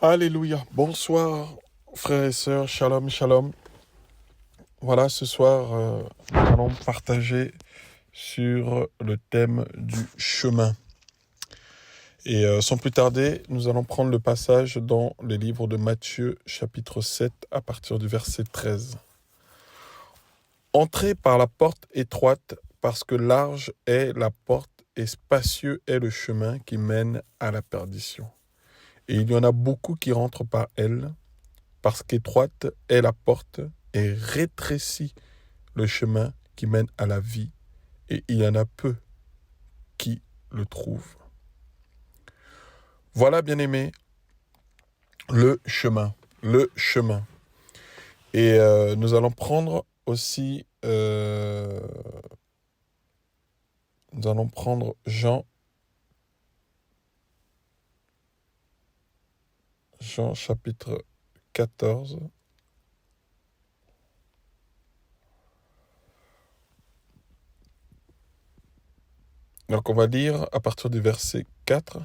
Alléluia. Bonsoir, frères et sœurs. Shalom, shalom. Voilà, ce soir, nous allons partager sur le thème du chemin. Et sans plus tarder, nous allons prendre le passage dans le livre de Matthieu, chapitre 7, à partir du verset 13. Entrez par la porte étroite, parce que large est la porte et spacieux est le chemin qui mène à la perdition. Et il y en a beaucoup qui rentrent par elle, parce qu'étroite est la porte et rétrécit le chemin qui mène à la vie, et il y en a peu qui le trouvent. Voilà, bien-aimés, le chemin. Et nous allons prendre aussi, Jean chapitre 14. Donc on va lire à partir du verset 4.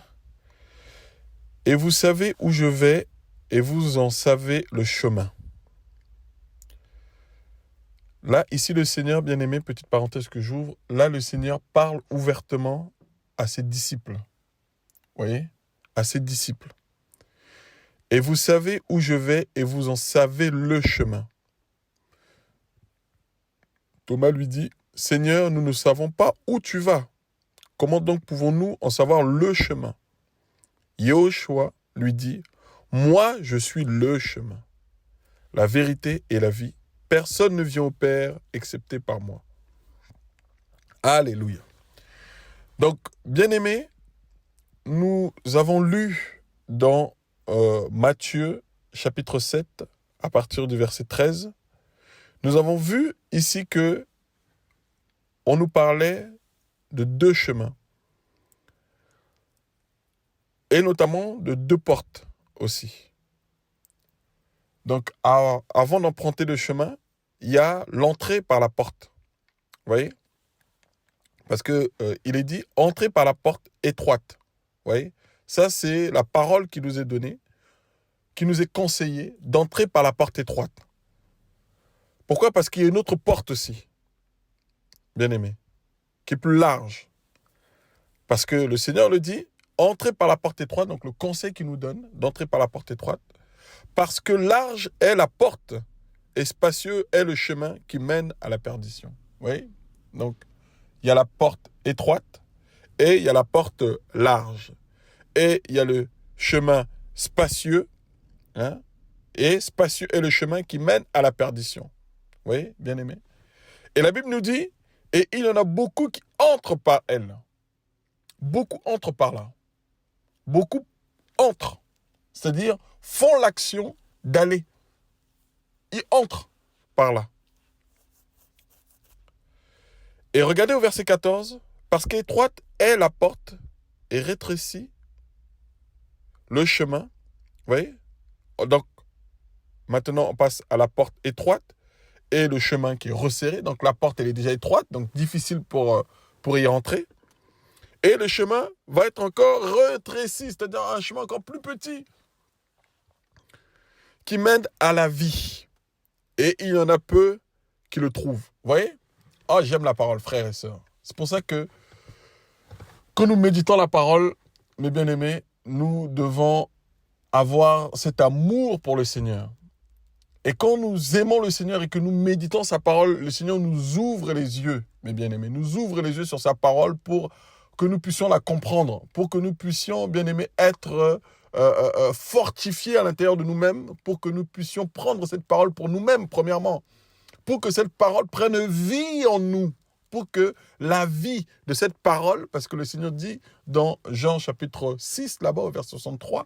Et vous savez où je vais, et vous en savez le chemin. Là, ici, le Seigneur, bien-aimé, petite parenthèse que j'ouvre, là, le Seigneur parle ouvertement à ses disciples. Vous voyez ? À ses disciples. Et vous savez où je vais, et vous en savez le chemin. Thomas lui dit, Seigneur, nous ne savons pas où tu vas. Comment donc pouvons-nous en savoir le chemin ? Yehoshua lui dit, moi, je suis le chemin, la vérité et la vie. Personne ne vient au Père excepté par moi. Alléluia. Donc, bien-aimés, nous avons lu dans Matthieu, chapitre 7, à partir du verset 13, nous avons vu ici que on nous parlait de deux chemins, et notamment de deux portes aussi. Donc, avant d'emprunter le chemin, il y a l'entrée par la porte. Vous voyez ? Parce que il est dit, entrez par la porte étroite. Vous voyez ? Ça, c'est la parole qui nous est donnée, qui nous est conseillée d'entrer par la porte étroite. Pourquoi ? Parce qu'il y a une autre porte aussi, bien aimé, qui est plus large. Parce que le Seigneur le dit, entrez par la porte étroite, donc le conseil qu'il nous donne d'entrer par la porte étroite, parce que large est la porte et spacieux est le chemin qui mène à la perdition. Vous voyez ? Donc, il y a la porte étroite et il y a la porte large. Et il y a le chemin spacieux, hein, et spacieux est le chemin qui mène à la perdition. Vous voyez, bien aimé. Et la Bible nous dit, et il y en a beaucoup qui entrent par elle. Beaucoup entrent par là. Beaucoup entrent. C'est-à-dire, font l'action d'aller. Ils entrent par là. Et regardez au verset 14, parce qu'étroite est la porte et rétrécit le chemin. Vous voyez ? Donc, maintenant, on passe à la porte étroite et le chemin qui est resserré. Donc, la porte, elle est déjà étroite, donc difficile pour y rentrer. Et le chemin va être encore rétréci, c'est-à-dire un chemin encore plus petit qui mène à la vie. Et il y en a peu qui le trouvent. Vous voyez ? Oh, j'aime la parole, frères et sœurs. C'est pour ça que nous méditons la parole, mes bien-aimés, nous devons avoir cet amour pour le Seigneur. Et quand nous aimons le Seigneur et que nous méditons sa parole, le Seigneur nous ouvre les yeux, mes bien-aimés, nous ouvre les yeux sur sa parole pour que nous puissions la comprendre, pour que nous puissions, bien-aimés, être fortifiés à l'intérieur de nous-mêmes, pour que nous puissions prendre cette parole pour nous-mêmes, premièrement, pour que cette parole prenne vie en nous, pour que la vie de cette parole, parce que le Seigneur dit dans Jean chapitre 6, là-bas au verset 63,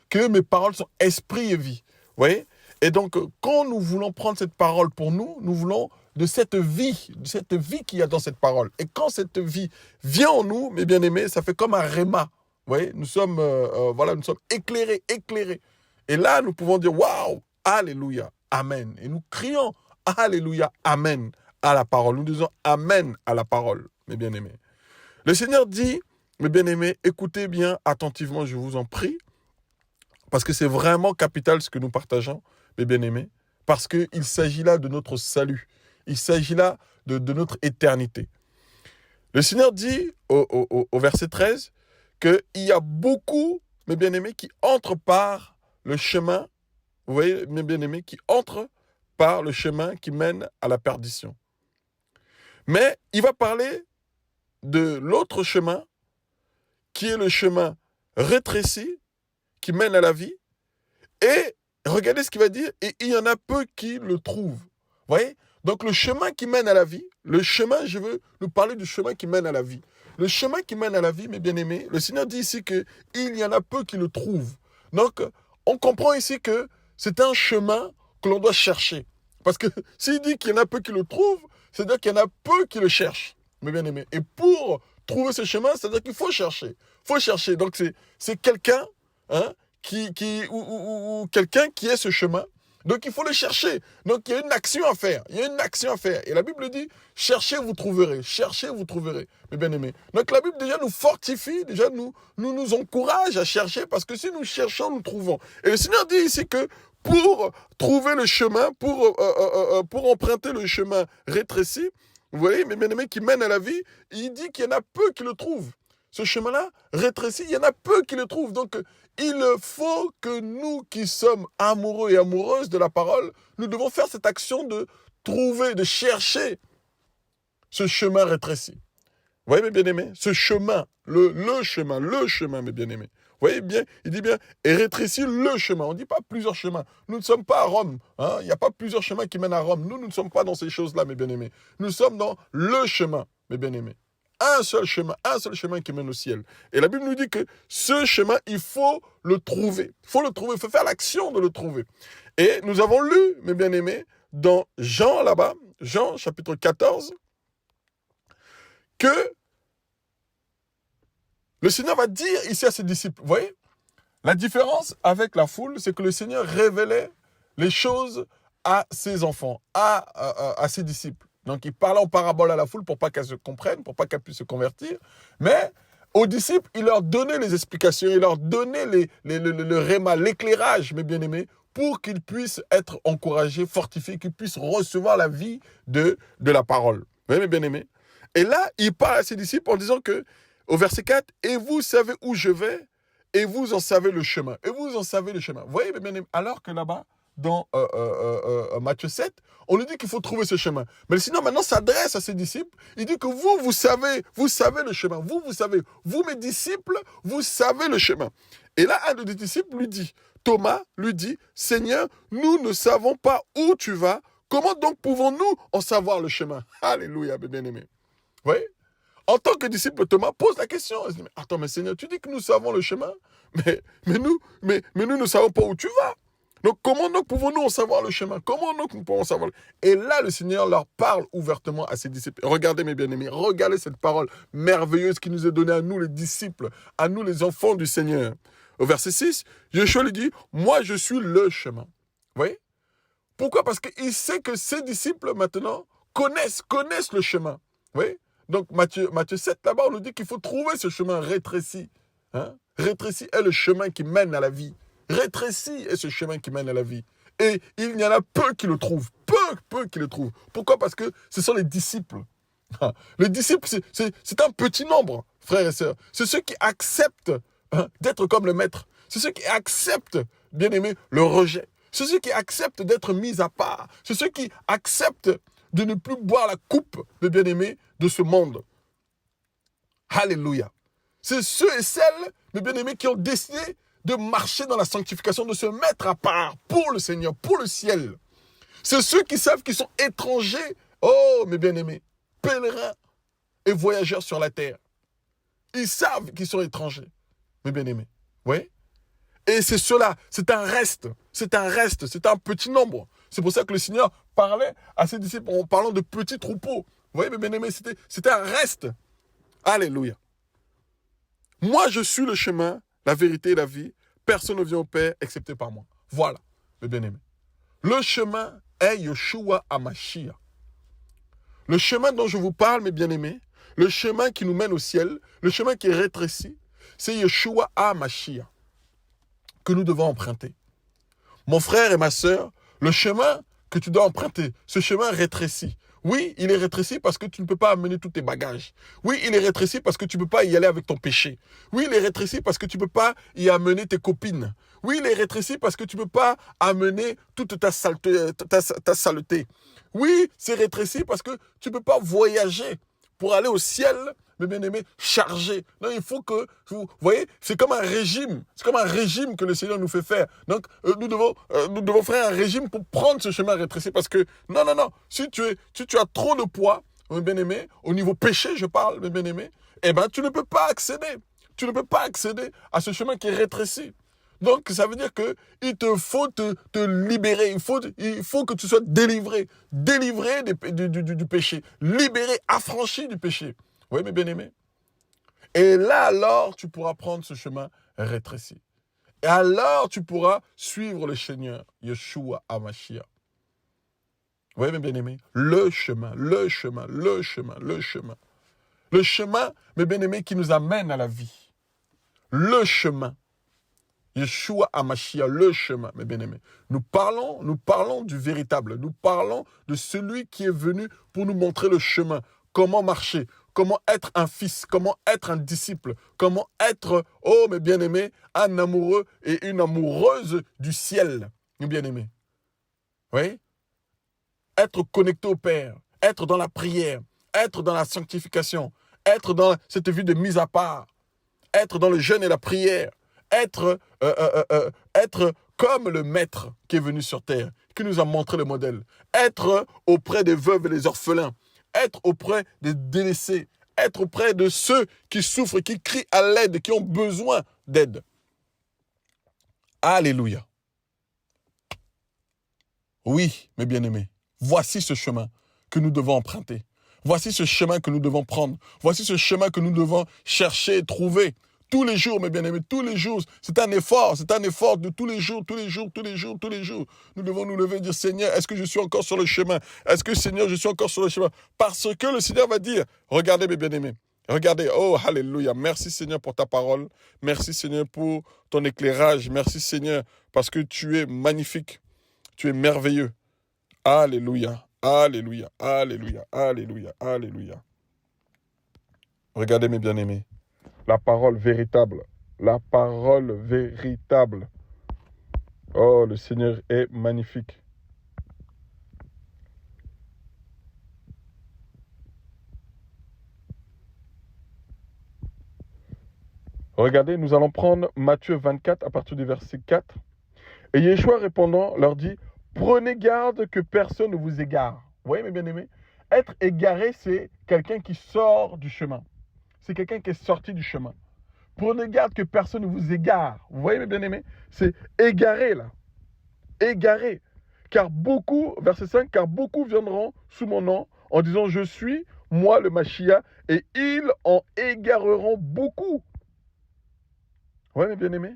que mes paroles sont esprit et vie. Vous voyez ? Et donc, quand nous voulons prendre cette parole pour nous, nous voulons de cette vie qu'il y a dans cette parole. Et quand cette vie vient en nous, mes bien-aimés, ça fait comme un réma. Vous voyez ? Nous sommes éclairés. Et là, nous pouvons dire, waouh, alléluia, amen. Et nous crions, alléluia, amen à la parole. Nous disons amen à la parole, mes bien-aimés. Le Seigneur dit, mes bien-aimés, écoutez bien attentivement, je vous en prie. Parce que c'est vraiment capital ce que nous partageons, mes bien-aimés, parce qu'il s'agit là de notre salut. Il s'agit là de notre éternité. Le Seigneur dit au verset 13 qu'il y a beaucoup, mes bien-aimés, qui entrent par le chemin, vous voyez, mes bien-aimés, qui entrent par le chemin qui mène à la perdition. Mais il va parler de l'autre chemin, qui est le chemin rétréci, qui mène à la vie. Et regardez ce qu'il va dire, et il y en a peu qui le trouvent. Vous voyez? Donc le chemin qui mène à la vie, le chemin, je veux nous parler du chemin qui mène à la vie. Le chemin qui mène à la vie, mes bien-aimés, le Seigneur dit ici qu'il y en a peu qui le trouvent. Donc, on comprend ici que c'est un chemin que l'on doit chercher. Parce que s'il dit qu'il y en a peu qui le trouvent, c'est-à-dire qu'il y en a peu qui le cherchent, mes bien-aimés. Et pour trouver ce chemin, c'est-à-dire qu'il faut chercher. Il faut chercher. Donc, c'est quelqu'un ou quelqu'un qui est ce chemin. Donc, il faut le chercher. Donc, il y a une action à faire. Il y a une action à faire. Et la Bible dit, cherchez, vous trouverez. Cherchez, vous trouverez, mes bien-aimés. Donc, la Bible déjà nous fortifie, déjà nous encourage à chercher, parce que si nous cherchons, nous trouvons. Et le Seigneur dit ici que pour trouver le chemin, pour emprunter le chemin rétréci, vous voyez, mes bien-aimés, qui mène à la vie, il dit qu'il y en a peu qui le trouvent. Ce chemin-là, rétréci, il y en a peu qui le trouvent. Donc, il faut que nous qui sommes amoureux et amoureuses de la parole, nous devons faire cette action de trouver, de chercher ce chemin rétréci. Vous voyez, mes bien-aimés, ce chemin, le chemin, mes bien-aimés. Vous voyez bien, il dit bien, et rétrécit le chemin. On ne dit pas plusieurs chemins. Nous ne sommes pas à Rome. Hein. Il n'y a pas plusieurs chemins qui mènent à Rome. Nous ne sommes pas dans ces choses-là, mes bien-aimés. Nous sommes dans le chemin, mes bien-aimés. Un seul chemin qui mène au ciel. Et la Bible nous dit que ce chemin, il faut le trouver. Il faut le trouver, il faut faire l'action de le trouver. Et nous avons lu, mes bien-aimés, dans Jean là-bas, Jean chapitre 14, que le Seigneur va dire ici à ses disciples, vous voyez, la différence avec la foule, c'est que le Seigneur révélait les choses à ses enfants, à ses disciples. Donc, il parlait en parabole à la foule pour pas qu'elle se comprenne, pour pas qu'elle puisse se convertir. Mais aux disciples, il leur donnait les explications, il leur donnait le réma, l'éclairage, mes bien-aimés, pour qu'ils puissent être encouragés, fortifiés, qu'ils puissent recevoir la vie de la parole. Vous voyez, mes bien-aimés? Et là, il parle à ses disciples en disant que, au verset 4, « Et vous savez où je vais, et vous en savez le chemin. » Et vous en savez le chemin. Vous voyez, mes bien-aimés, alors que là-bas, dans Matthieu 7, on lui dit qu'il faut trouver ce chemin. Mais le Seigneur maintenant s'adresse à ses disciples. Il dit que vous savez le chemin. Vous savez. Vous, mes disciples, vous savez le chemin. Et là, un des disciples lui dit, Thomas lui dit, Seigneur, nous ne savons pas où tu vas. Comment donc pouvons-nous en savoir le chemin? Alléluia, mes bien-aimés. Vous voyez? En tant que disciple, Thomas pose la question. Il dit, mais attends, mais Seigneur, tu dis que nous savons le chemin, mais nous ne savons pas où tu vas. Donc, comment donc pouvons-nous en savoir le chemin? Comment donc nous pouvons savoir? Et là, le Seigneur leur parle ouvertement à ses disciples. Regardez, mes bien-aimés, regardez cette parole merveilleuse qui nous est donnée à nous, les disciples, à nous, les enfants du Seigneur. Au verset 6, Yeshua lui dit, moi, je suis le chemin. Vous voyez? Pourquoi? Parce qu'il sait que ses disciples, maintenant, connaissent le chemin. Vous voyez? Donc, Matthieu 7, là-bas, on nous dit qu'il faut trouver ce chemin rétréci. Hein? Rétréci est le chemin qui mène à la vie. Rétréci est ce chemin qui mène à la vie. Et il y en a peu qui le trouvent. Peu qui le trouvent. Pourquoi? Parce que ce sont les disciples. Les disciples, c'est un petit nombre, frères et sœurs. C'est ceux qui acceptent d'être comme le maître. C'est ceux qui acceptent, bien aimé, le rejet. C'est ceux qui acceptent d'être mis à part. C'est ceux qui acceptent de ne plus boire la coupe, de bien aimé, de ce monde. Alléluia. C'est ceux et celles, mes bien-aimés, qui ont décidé de marcher dans la sanctification, de se mettre à part pour le Seigneur, pour le ciel. C'est ceux qui savent qu'ils sont étrangers, oh, mes bien-aimés, pèlerins et voyageurs sur la terre. Ils savent qu'ils sont étrangers, mes bien-aimés. Vous voyez? Et c'est cela, c'est un un petit nombre. C'est pour ça que le Seigneur parlait à ses disciples en parlant de petits troupeaux. Vous voyez, mes bien-aimés, c'était un reste. Alléluia. Moi, je suis le chemin, la vérité et la vie. Personne ne vient au Père excepté par moi. Voilà, mes bien-aimés. Le chemin est Yeshua HaMashiach. Le chemin dont je vous parle, mes bien-aimés, le chemin qui nous mène au ciel, le chemin qui est rétréci, c'est Yeshua HaMashiach. que nous devons emprunter. Mon frère et ma sœur, le chemin que tu dois emprunter, ce chemin rétrécit. Oui, il est rétréci parce que tu ne peux pas amener tous tes bagages. Oui, il est rétréci parce que tu ne peux pas y aller avec ton péché. Oui, il est rétréci parce que tu ne peux pas y amener tes copines. Oui, il est rétréci parce que tu ne peux pas amener toute ta saleté. Oui, c'est rétréci parce que tu ne peux pas voyager pour aller au ciel, mes bien-aimés, chargé. Non, il faut que, vous voyez, c'est comme un régime. C'est comme un régime que le Seigneur nous fait faire. Donc, nous devons faire un régime pour prendre ce chemin rétréci parce que, non, si tu as trop de poids, mes bien-aimés, au niveau péché, je parle, mes bien-aimés, eh ben, tu ne peux pas accéder. Tu ne peux pas accéder à ce chemin qui est rétréci. Donc, ça veut dire qu'il te faut te libérer. Il faut que tu sois délivré. Délivré du péché. Libéré, affranchi du péché. Oui, mes bien-aimés. Et là, alors, tu pourras prendre ce chemin rétréci. Et alors, tu pourras suivre le Seigneur, Yeshua HaMashiach. Oui, mes bien-aimés. Le chemin, le chemin, le chemin, le chemin. Le chemin, mes bien-aimés, qui nous amène à la vie. Le chemin. Yeshua HaMashiach, le chemin, mes bien-aimés. Nous parlons du véritable. Nous parlons de celui qui est venu pour nous montrer le chemin. Comment marcher, comment être un fils, comment être un disciple, comment être, oh mes bien-aimés, un amoureux et une amoureuse du ciel, mes bien-aimés. Oui? Être connecté au Père, être dans la prière, être dans la sanctification, être dans cette vie de mise à part, être dans le jeûne et la prière, être comme le maître qui est venu sur terre, qui nous a montré le modèle, être auprès des veuves et des orphelins, être auprès des délaissés, être auprès de ceux qui souffrent, qui crient à l'aide, qui ont besoin d'aide. Alléluia. Oui, mes bien-aimés, voici ce chemin que nous devons emprunter. Voici ce chemin que nous devons prendre. Voici ce chemin que nous devons chercher et trouver. Tous les jours, mes bien-aimés, tous les jours. C'est un effort de tous les jours, tous les jours, tous les jours, tous les jours. Nous devons nous lever et dire, Seigneur, est-ce que je suis encore sur le chemin? Est-ce que, Seigneur, je suis encore sur le chemin? Parce que le Seigneur va dire, regardez, mes bien-aimés, regardez, oh, alléluia, merci, Seigneur, pour ta parole. Merci, Seigneur, pour ton éclairage. Merci, Seigneur, parce que tu es magnifique. Tu es merveilleux. Alléluia, alléluia, alléluia, alléluia, alléluia. Regardez, mes bien-aimés. La parole véritable. La parole véritable. Oh, le Seigneur est magnifique. Regardez, nous allons prendre Matthieu 24 à partir du verset 4. Et Yeshua répondant leur dit, prenez garde que personne ne vous égare. Vous voyez, mes bien-aimés? Être égaré, c'est quelqu'un qui sort du chemin. C'est quelqu'un qui est sorti du chemin. Prenez garde que personne ne vous égare. Vous voyez, mes bien-aimés? C'est égaré, là. Égaré. Car beaucoup, verset 5, car beaucoup viendront sous mon nom en disant, je suis, moi le Mashiach, et ils en égareront beaucoup. Vous voyez, mes bien-aimés?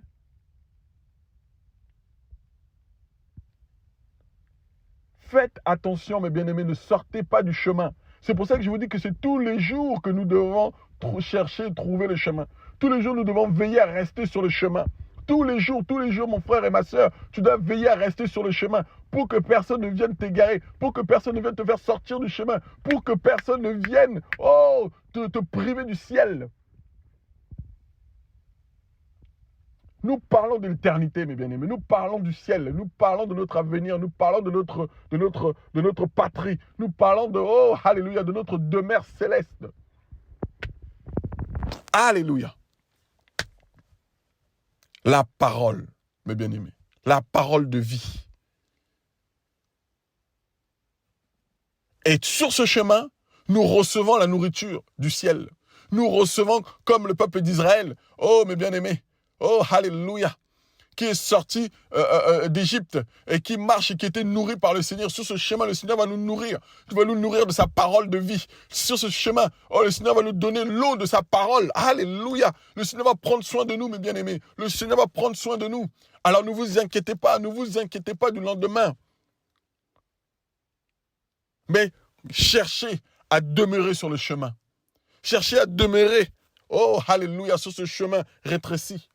Faites attention, mes bien-aimés, ne sortez pas du chemin. C'est pour ça que je vous dis que c'est tous les jours que nous devons chercher, trouver le chemin. Tous les jours, nous devons veiller à rester sur le chemin. Tous les jours, mon frère et ma soeur, tu dois veiller à rester sur le chemin pour que personne ne vienne t'égarer, pour que personne ne vienne te faire sortir du chemin, pour que personne ne vienne te priver du ciel. Nous parlons de l'éternité, mes bien-aimés. Nous parlons du ciel. Nous parlons de notre avenir. Nous parlons de notre patrie. Nous parlons alléluia, de notre demeure céleste. Alléluia. La parole, mes bien-aimés. La parole de vie. Et sur ce chemin, nous recevons la nourriture du ciel. Nous recevons, comme le peuple d'Israël, oh, mes bien-aimés, oh, alléluia, qui est sorti d'Égypte et qui marche et qui était nourri par le Seigneur. Sur ce chemin, le Seigneur va nous nourrir. Il va nous nourrir de sa parole de vie. Sur ce chemin, le Seigneur va nous donner l'eau de sa parole. Alléluia. Le Seigneur va prendre soin de nous, mes bien-aimés. Le Seigneur va prendre soin de nous. Alors ne vous inquiétez pas du lendemain. Mais cherchez à demeurer sur le chemin. Cherchez à demeurer, oh, alléluia, sur ce chemin rétréci.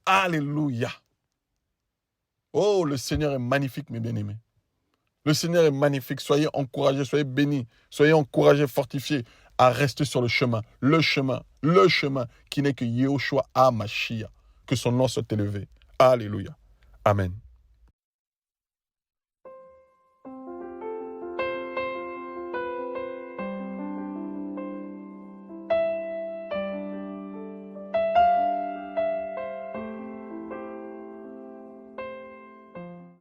Alléluia. Oh, le Seigneur est magnifique, mes bien-aimés. Le Seigneur est magnifique. Soyez encouragés, soyez bénis, soyez encouragés, fortifiés à rester sur le chemin qui n'est que Yehoshua HaMashiach. Que son nom soit élevé. Alléluia. Amen.